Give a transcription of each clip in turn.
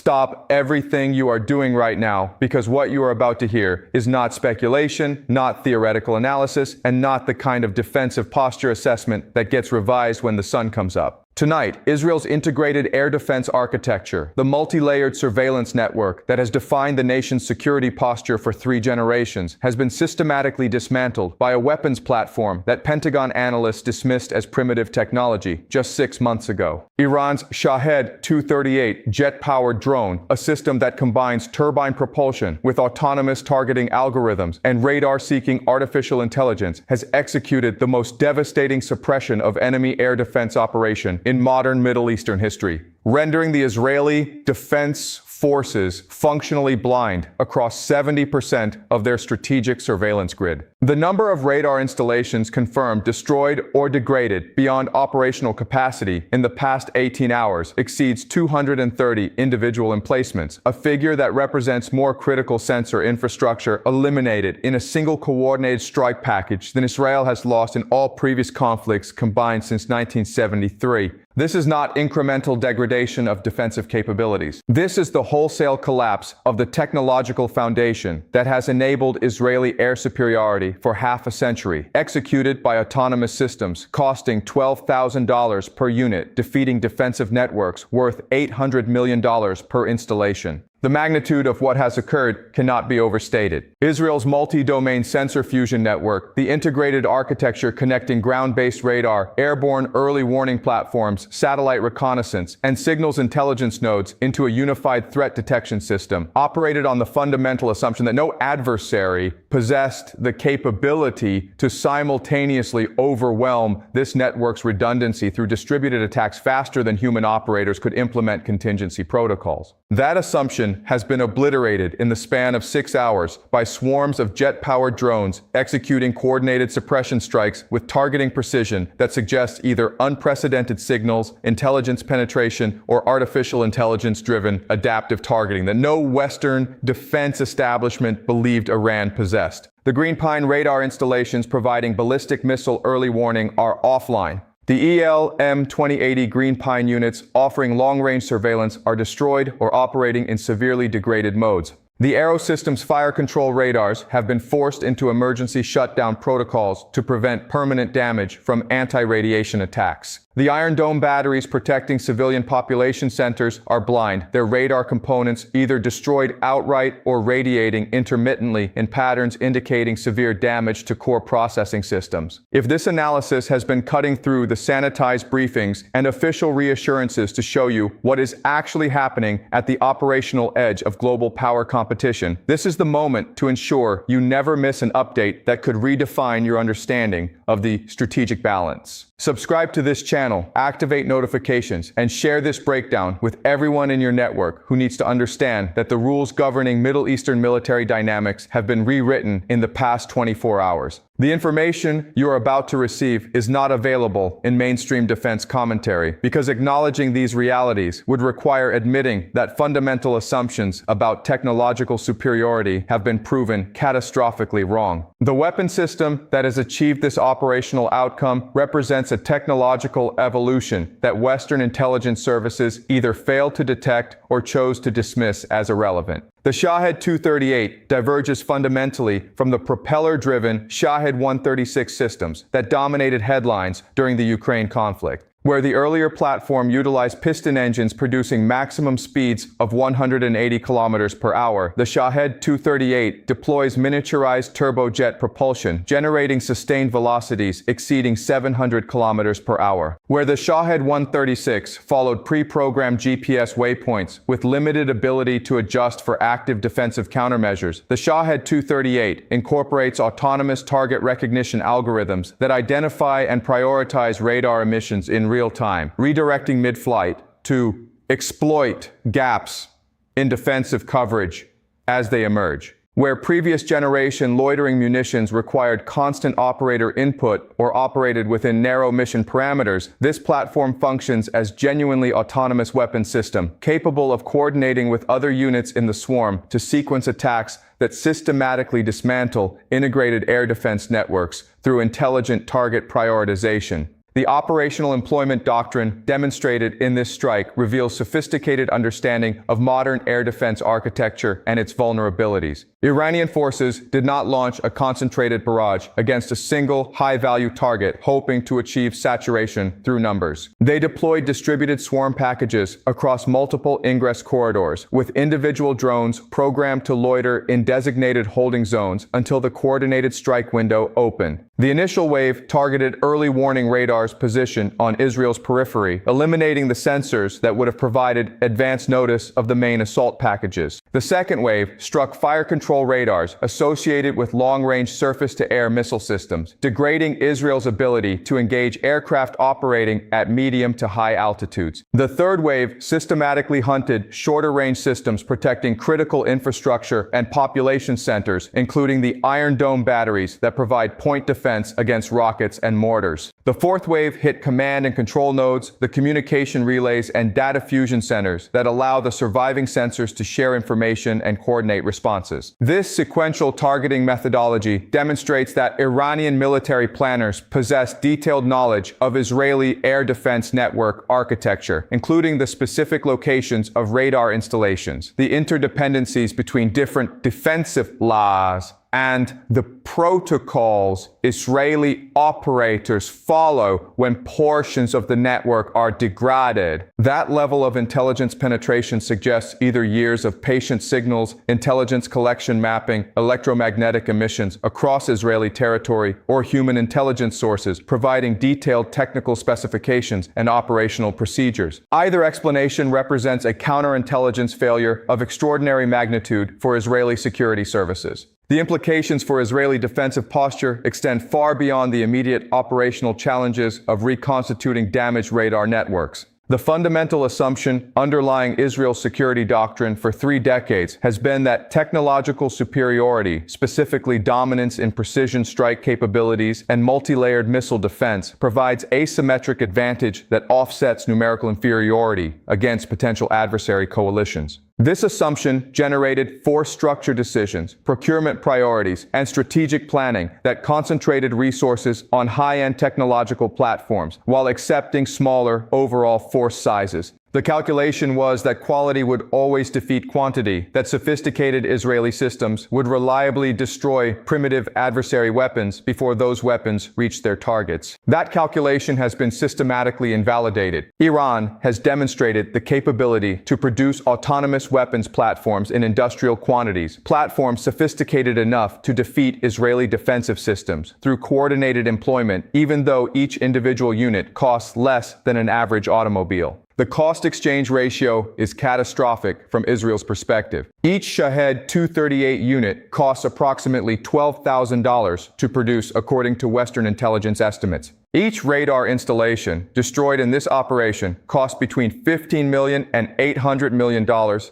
Stop everything you are doing right now, because what you are about to hear is not speculation, not theoretical analysis, and not the kind of defensive posture assessment that gets revised when the sun comes up. Tonight, Israel's integrated air defense architecture, the multi-layered surveillance network that has defined the nation's security posture for 3 generations, has been systematically dismantled by a weapons platform that Pentagon analysts dismissed as primitive technology just 6 months ago. Iran's Shahed 238 jet-powered drone, a system that combines turbine propulsion with autonomous targeting algorithms and radar-seeking artificial intelligence, has executed the most devastating suppression of enemy air defense operation in modern Middle Eastern history, rendering the Israeli defense forces functionally blind across 70% of their strategic surveillance grid. The number of radar installations confirmed destroyed or degraded beyond operational capacity in the past 18 hours exceeds 230 individual emplacements, a figure that represents more critical sensor infrastructure eliminated in a single coordinated strike package than Israel has lost in all previous conflicts combined since 1973. This is not incremental degradation of defensive capabilities. This is the wholesale collapse of the technological foundation that has enabled Israeli air superiority for half a century, executed by autonomous systems costing $12,000 per unit, defeating defensive networks worth $800 million per installation. The magnitude of what has occurred cannot be overstated. Israel's multi-domain sensor fusion network, the integrated architecture connecting ground-based radar, airborne early warning platforms, satellite reconnaissance, and signals intelligence nodes into a unified threat detection system, operated on the fundamental assumption that no adversary possessed the capability to simultaneously overwhelm this network's redundancy through distributed attacks faster than human operators could implement contingency protocols. That assumption has been obliterated in the span of 6 hours by swarms of jet-powered drones executing coordinated suppression strikes with targeting precision that suggests either unprecedented signals, intelligence penetration, or artificial intelligence-driven adaptive targeting that no Western defense establishment believed Iran possessed. The Green Pine radar installations providing ballistic missile early warning are offline. The EL-M2080 Green Pine units offering long-range surveillance are destroyed or operating in severely degraded modes. The Aero Systems fire control radars have been forced into emergency shutdown protocols to prevent permanent damage from anti-radiation attacks. The Iron Dome batteries protecting civilian population centers are blind, their radar components either destroyed outright or radiating intermittently in patterns indicating severe damage to core processing systems. If this analysis has been cutting through the sanitized briefings and official reassurances to show you what is actually happening at the operational edge of global power competition, this is the moment to ensure you never miss an update that could redefine your understanding of the strategic balance. Subscribe to this channel, activate notifications, and share this breakdown with everyone in your network who needs to understand that the rules governing Middle Eastern military dynamics have been rewritten in the past 24 hours. The information you are about to receive is not available in mainstream defense commentary because acknowledging these realities would require admitting that fundamental assumptions about technological superiority have been proven catastrophically wrong. The weapon system that has achieved this operational outcome represents a technological evolution that Western intelligence services either failed to detect or chose to dismiss as irrelevant. The Shahed 238 diverges fundamentally from the propeller-driven Shahed 136 systems that dominated headlines during the Ukraine conflict, where the earlier platform utilized piston engines producing maximum speeds of 180 kilometers per hour. The Shahed 238 deploys miniaturized turbojet propulsion, generating sustained velocities exceeding 700 kilometers per hour. Where the Shahed 136 followed pre-programmed GPS waypoints with limited ability to adjust for active defensive countermeasures, the Shahed 238 incorporates autonomous target recognition algorithms that identify and prioritize radar emissions in real time, redirecting mid-flight to exploit gaps in defensive coverage as they emerge. Where previous generation loitering munitions required constant operator input or operated within narrow mission parameters, this platform functions as genuinely autonomous weapon system, capable of coordinating with other units in the swarm to sequence attacks that systematically dismantle integrated air defense networks through intelligent target prioritization. The operational employment doctrine demonstrated in this strike reveals sophisticated understanding of modern air defense architecture and its vulnerabilities. Iranian forces did not launch a concentrated barrage against a single high-value target hoping to achieve saturation through numbers. They deployed distributed swarm packages across multiple ingress corridors, with individual drones programmed to loiter in designated holding zones until the coordinated strike window opened. The initial wave targeted early warning radars positioned on Israel's periphery, eliminating the sensors that would have provided advance notice of the main assault packages. The second wave struck fire control radars associated with long-range surface-to-air missile systems, degrading Israel's ability to engage aircraft operating at medium to high altitudes. The third wave systematically hunted shorter-range systems protecting critical infrastructure and population centers, including the Iron Dome batteries that provide point defense against rockets and mortars. The fourth wave hit command and control nodes, the communication relays, and data fusion centers that allow the surviving sensors to share information and coordinate responses. This sequential targeting methodology demonstrates that Iranian military planners possess detailed knowledge of Israeli air defense network architecture, including the specific locations of radar installations, the interdependencies between different defensive laws, and the protocols Israeli operators follow when portions of the network are degraded. That level of intelligence penetration suggests either years of patient signals, intelligence collection mapping, electromagnetic emissions across Israeli territory, or human intelligence sources providing detailed technical specifications and operational procedures. Either explanation represents a counterintelligence failure of extraordinary magnitude for Israeli security services. The implications for Israeli defensive posture extend far beyond the immediate operational challenges of reconstituting damaged radar networks. The fundamental assumption underlying Israel's security doctrine for 3 decades has been that technological superiority, specifically dominance in precision strike capabilities and multi-layered missile defense, provides asymmetric advantage that offsets numerical inferiority against potential adversary coalitions. This assumption generated force structure decisions, procurement priorities, and strategic planning that concentrated resources on high-end technological platforms while accepting smaller overall force sizes. The calculation was that quality would always defeat quantity, that sophisticated Israeli systems would reliably destroy primitive adversary weapons before those weapons reached their targets. That calculation has been systematically invalidated. Iran has demonstrated the capability to produce autonomous weapons platforms in industrial quantities, platforms sophisticated enough to defeat Israeli defensive systems through coordinated employment, even though each individual unit costs less than an average automobile. The cost-exchange ratio is catastrophic from Israel's perspective. Each Shahed 238 unit costs approximately $12,000 to produce, according to Western intelligence estimates. Each radar installation destroyed in this operation costs between $15 million and $800 million,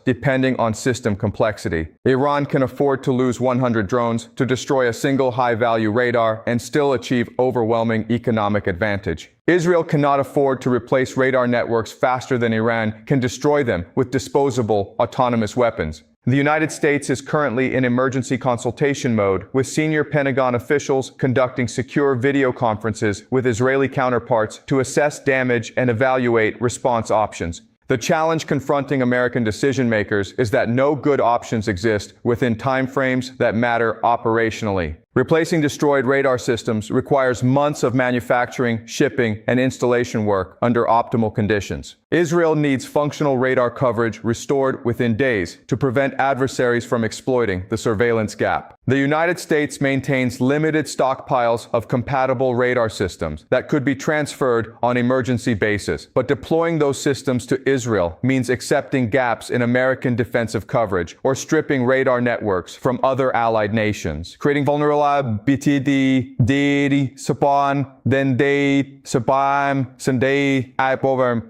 depending on system complexity. Iran can afford to lose 100 drones to destroy a single high-value radar and still achieve overwhelming economic advantage. Israel cannot afford to replace radar networks faster than Iran can destroy them with disposable autonomous weapons. The United States is currently in emergency consultation mode, with senior Pentagon officials conducting secure video conferences with Israeli counterparts to assess damage and evaluate response options. The challenge confronting American decision-makers is that no good options exist within timeframes that matter operationally. Replacing destroyed radar systems requires months of manufacturing, shipping, and installation work under optimal conditions. Israel needs functional radar coverage restored within days to prevent adversaries from exploiting the surveillance gap. The United States maintains limited stockpiles of compatible radar systems that could be transferred on emergency basis, but deploying those systems to Israel means accepting gaps in American defensive coverage or stripping radar networks from other allied nations, creating vulnerability. BTD, Diri, Saban, Dende, Sabam, Sende,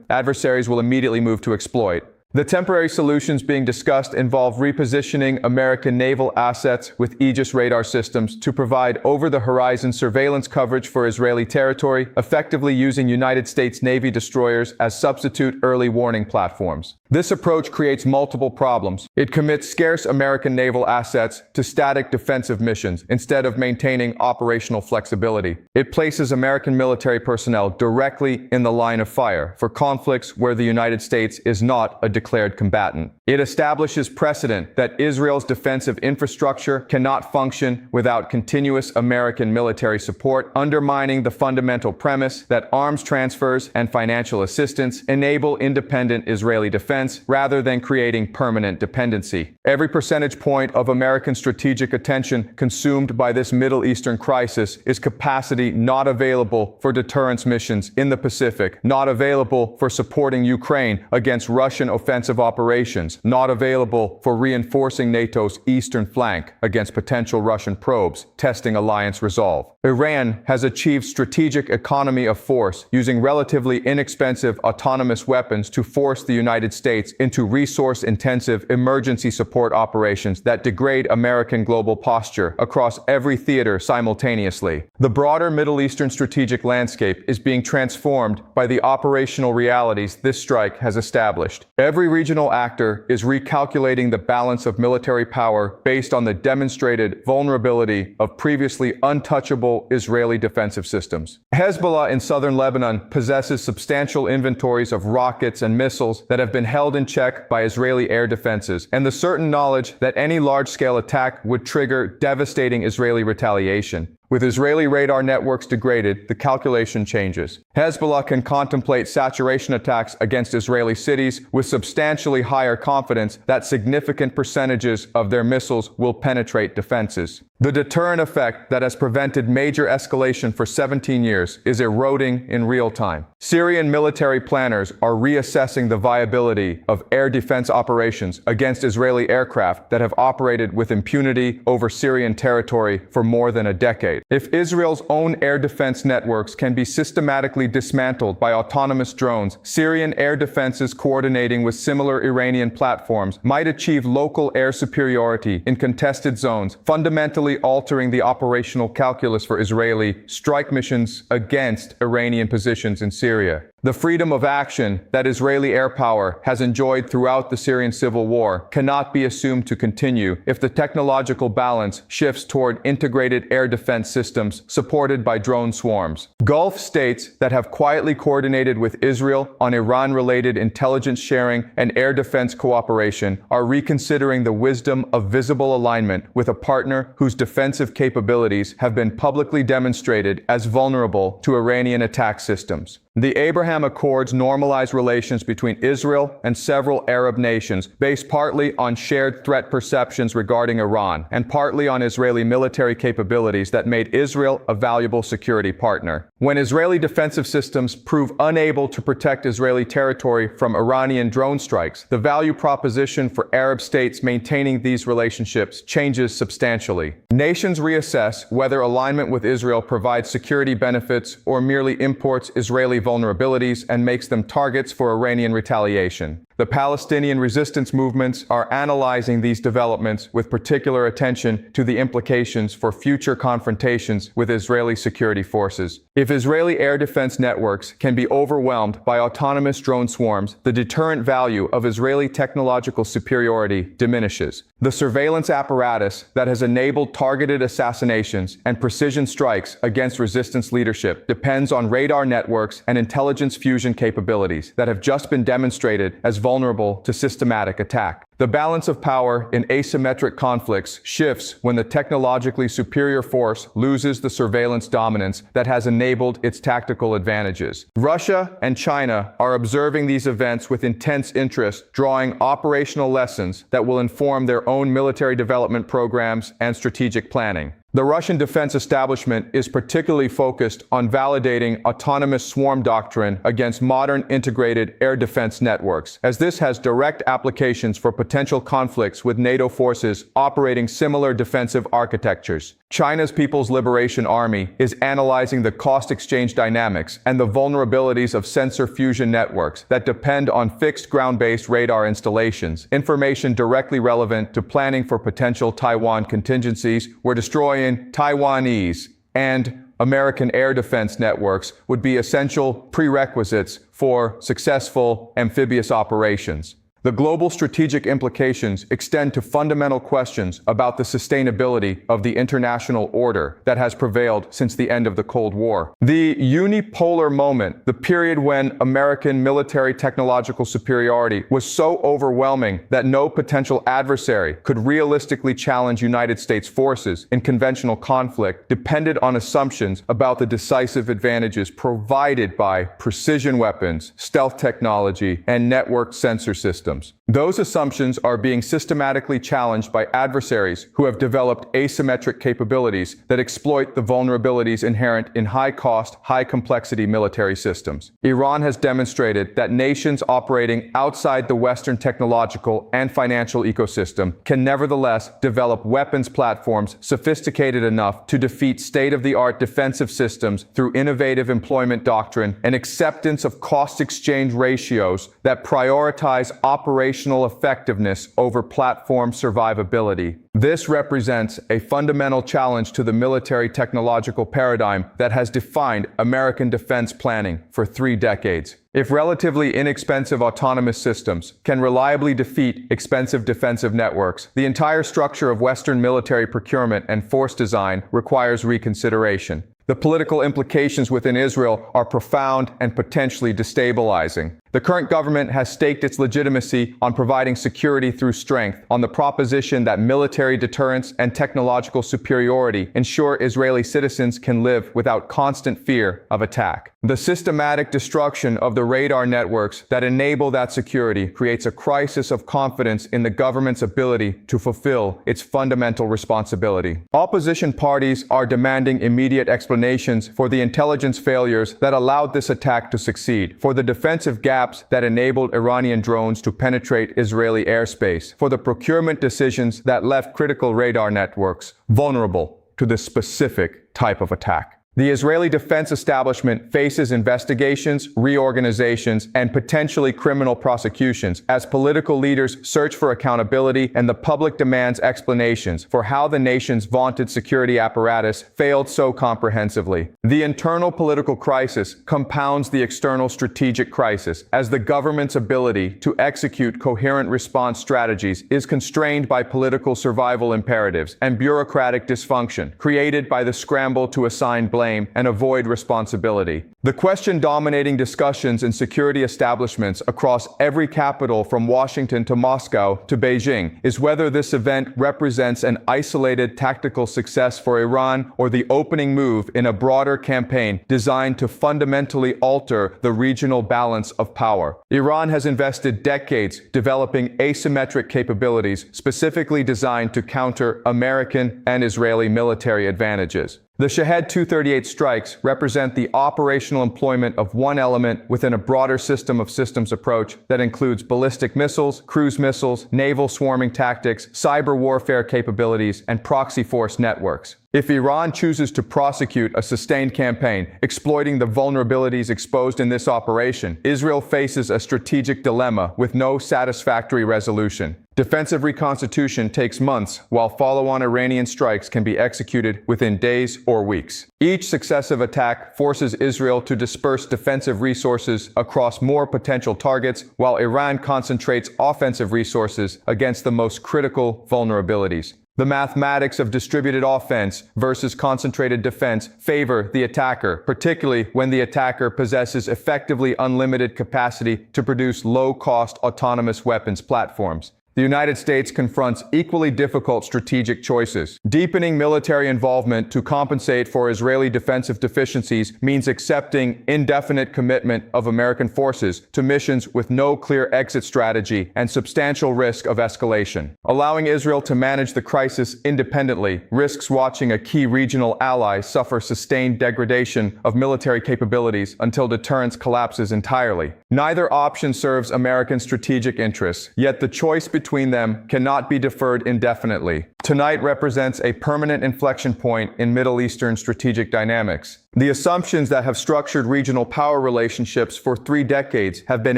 adversaries will immediately move to exploit. The temporary solutions being discussed involve repositioning American naval assets with Aegis radar systems to provide over-the-horizon surveillance coverage for Israeli territory, effectively using United States Navy destroyers as substitute early warning platforms. This approach creates multiple problems. It commits scarce American naval assets to static defensive missions instead of maintaining operational flexibility. It places American military personnel directly in the line of fire for conflicts where the United States is not a declared combatant. It establishes precedent that Israel's defensive infrastructure cannot function without continuous American military support, undermining the fundamental premise that arms transfers and financial assistance enable independent Israeli defense rather than creating permanent dependency. Every percentage point of American strategic attention consumed by this Middle Eastern crisis is capacity not available for deterrence missions in the Pacific, not available for supporting Ukraine against Russian offensive operations, not available for reinforcing NATO's eastern flank against potential Russian probes, testing alliance resolve. Iran has achieved strategic economy of force using relatively inexpensive autonomous weapons to force the United States into resource-intensive emergency support operations that degrade American global posture across every theater simultaneously. The broader Middle Eastern strategic landscape is being transformed by the operational realities this strike has established. Every regional actor is recalculating the balance of military power based on the demonstrated vulnerability of previously untouchable Israeli defensive systems. Hezbollah in southern Lebanon possesses substantial inventories of rockets and missiles that have been held in check by Israeli air defenses, and the certain knowledge that any large-scale attack would trigger devastating Israeli retaliation. With Israeli radar networks degraded, the calculation changes. Hezbollah can contemplate saturation attacks against Israeli cities with substantially higher confidence that significant percentages of their missiles will penetrate defenses. The deterrent effect that has prevented major escalation for 17 years is eroding in real time. Syrian military planners are reassessing the viability of air defense operations against Israeli aircraft that have operated with impunity over Syrian territory for more than a decade. If Israel's own air defense networks can be systematically dismantled by autonomous drones, Syrian air defenses coordinating with similar Iranian platforms might achieve local air superiority in contested zones, fundamentally altering the operational calculus for Israeli strike missions against Iranian positions in Syria. The freedom of action that Israeli air power has enjoyed throughout the Syrian civil war cannot be assumed to continue if the technological balance shifts toward integrated air defense systems supported by drone swarms. Gulf states that have quietly coordinated with Israel on Iran-related intelligence sharing and air defense cooperation are reconsidering the wisdom of visible alignment with a partner whose defensive capabilities have been publicly demonstrated as vulnerable to Iranian attack systems. The Abraham Accords normalize relations between Israel and several Arab nations based partly on shared threat perceptions regarding Iran and partly on Israeli military capabilities that made Israel a valuable security partner. When Israeli defensive systems prove unable to protect Israeli territory from Iranian drone strikes, the value proposition for Arab states maintaining these relationships changes substantially. Nations reassess whether alignment with Israel provides security benefits or merely imports Israeli vulnerabilities and makes them targets for Iranian retaliation. The Palestinian resistance movements are analyzing these developments with particular attention to the implications for future confrontations with Israeli security forces. If Israeli air defense networks can be overwhelmed by autonomous drone swarms, the deterrent value of Israeli technological superiority diminishes. The surveillance apparatus that has enabled targeted assassinations and precision strikes against resistance leadership depends on radar networks and intelligence fusion capabilities that have just been demonstrated as vulnerable to systematic attack. The balance of power in asymmetric conflicts shifts when the technologically superior force loses the surveillance dominance that has enabled its tactical advantages. Russia and China are observing these events with intense interest, drawing operational lessons that will inform their own military development programs and strategic planning. The Russian defense establishment is particularly focused on validating autonomous swarm doctrine against modern integrated air defense networks, as this has direct applications for potential conflicts with NATO forces operating similar defensive architectures. China's People's Liberation Army is analyzing the cost exchange dynamics and the vulnerabilities of sensor fusion networks that depend on fixed ground-based radar installations, information directly relevant to planning for potential Taiwan contingencies where destroying Taiwanese and American air defense networks would be essential prerequisites for successful amphibious operations. The global strategic implications extend to fundamental questions about the sustainability of the international order that has prevailed since the end of the Cold War. The unipolar moment, the period when American military technological superiority was so overwhelming that no potential adversary could realistically challenge United States forces in conventional conflict, depended on assumptions about the decisive advantages provided by precision weapons, stealth technology, and networked sensor systems. Those assumptions are being systematically challenged by adversaries who have developed asymmetric capabilities that exploit the vulnerabilities inherent in high-cost, high-complexity military systems. Iran has demonstrated that nations operating outside the Western technological and financial ecosystem can nevertheless develop weapons platforms sophisticated enough to defeat state-of-the-art defensive systems through innovative employment doctrine and acceptance of cost-exchange ratios that prioritize operational effectiveness over platform survivability. This represents a fundamental challenge to the military technological paradigm that has defined American defense planning for 3 decades. If relatively inexpensive autonomous systems can reliably defeat expensive defensive networks, the entire structure of Western military procurement and force design requires reconsideration. The political implications within Israel are profound and potentially destabilizing. The current government has staked its legitimacy on providing security through strength, on the proposition that military deterrence and technological superiority ensure Israeli citizens can live without constant fear of attack. The systematic destruction of the radar networks that enable that security creates a crisis of confidence in the government's ability to fulfill its fundamental responsibility. Opposition parties are demanding immediate explanations for the intelligence failures that allowed this attack to succeed, for the defensive gaps that enabled Iranian drones to penetrate Israeli airspace, for the procurement decisions that left critical radar networks vulnerable to this specific type of attack. The Israeli defense establishment faces investigations, reorganizations, and potentially criminal prosecutions as political leaders search for accountability and the public demands explanations for how the nation's vaunted security apparatus failed so comprehensively. The internal political crisis compounds the external strategic crisis as the government's ability to execute coherent response strategies is constrained by political survival imperatives and bureaucratic dysfunction created by the scramble to assign blame and avoid responsibility. The question dominating discussions in security establishments across every capital from Washington to Moscow to Beijing is whether this event represents an isolated tactical success for Iran or the opening move in a broader campaign designed to fundamentally alter the regional balance of power. Iran has invested decades developing asymmetric capabilities specifically designed to counter American and Israeli military advantages. The Shahed 238 strikes represent the operational employment of one element within a broader system of systems approach that includes ballistic missiles, cruise missiles, naval swarming tactics, cyber warfare capabilities, and proxy force networks. If Iran chooses to prosecute a sustained campaign exploiting the vulnerabilities exposed in this operation, Israel faces a strategic dilemma with no satisfactory resolution. Defensive reconstitution takes months, while follow-on Iranian strikes can be executed within days or weeks. Each successive attack forces Israel to disperse defensive resources across more potential targets, while Iran concentrates offensive resources against the most critical vulnerabilities. The mathematics of distributed offense versus concentrated defense favor the attacker, particularly when the attacker possesses effectively unlimited capacity to produce low-cost autonomous weapons platforms. The United States confronts equally difficult strategic choices. Deepening military involvement to compensate for Israeli defensive deficiencies means accepting indefinite commitment of American forces to missions with no clear exit strategy and substantial risk of escalation. Allowing Israel to manage the crisis independently risks watching a key regional ally suffer sustained degradation of military capabilities until deterrence collapses entirely. Neither option serves American strategic interests, yet the choice between them cannot be deferred indefinitely. Tonight represents a permanent inflection point in Middle Eastern strategic dynamics. The assumptions that have structured regional power relationships for 3 decades have been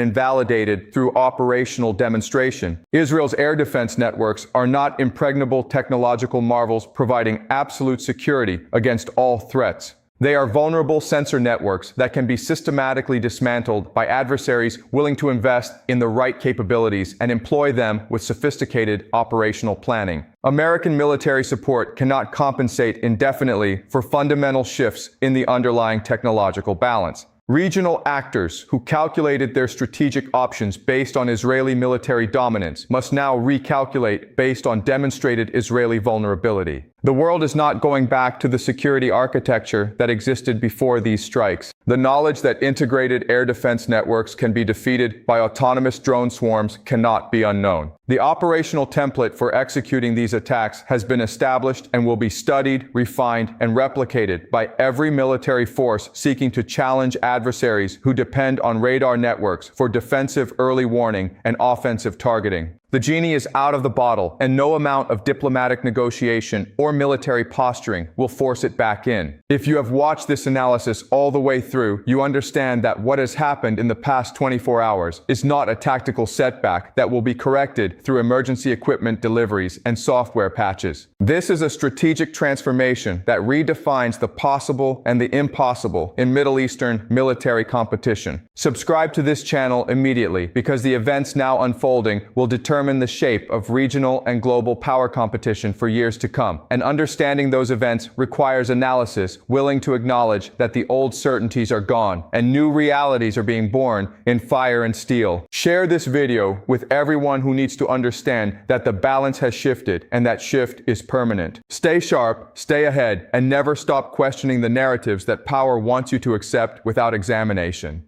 invalidated through operational demonstration. Israel's air defense networks are not impregnable technological marvels providing absolute security against all threats. They are vulnerable sensor networks that can be systematically dismantled by adversaries willing to invest in the right capabilities and employ them with sophisticated operational planning. American military support cannot compensate indefinitely for fundamental shifts in the underlying technological balance. Regional actors who calculated their strategic options based on Israeli military dominance must now recalculate based on demonstrated Israeli vulnerability. The world is not going back to the security architecture that existed before these strikes. The knowledge that integrated air defense networks can be defeated by autonomous drone swarms cannot be unknown. The operational template for executing these attacks has been established and will be studied, refined, and replicated by every military force seeking to challenge adversaries who depend on radar networks for defensive early warning and offensive targeting. The genie is out of the bottle, and no amount of diplomatic negotiation or military posturing will force it back in. If you have watched this analysis all the way through, you understand that what has happened in the past 24 hours is not a tactical setback that will be corrected through emergency equipment deliveries and software patches. This is a strategic transformation that redefines the possible and the impossible in Middle Eastern military competition. Subscribe to this channel immediately because the events now unfolding will determine the shape of regional and global power competition for years to come, and understanding those events requires analysis willing to acknowledge that the old certainties are gone and new realities are being born in fire and steel. Share this video with everyone who needs to understand that the balance has shifted and that shift is permanent. Stay sharp, stay ahead, and never stop questioning the narratives that power wants you to accept without examination.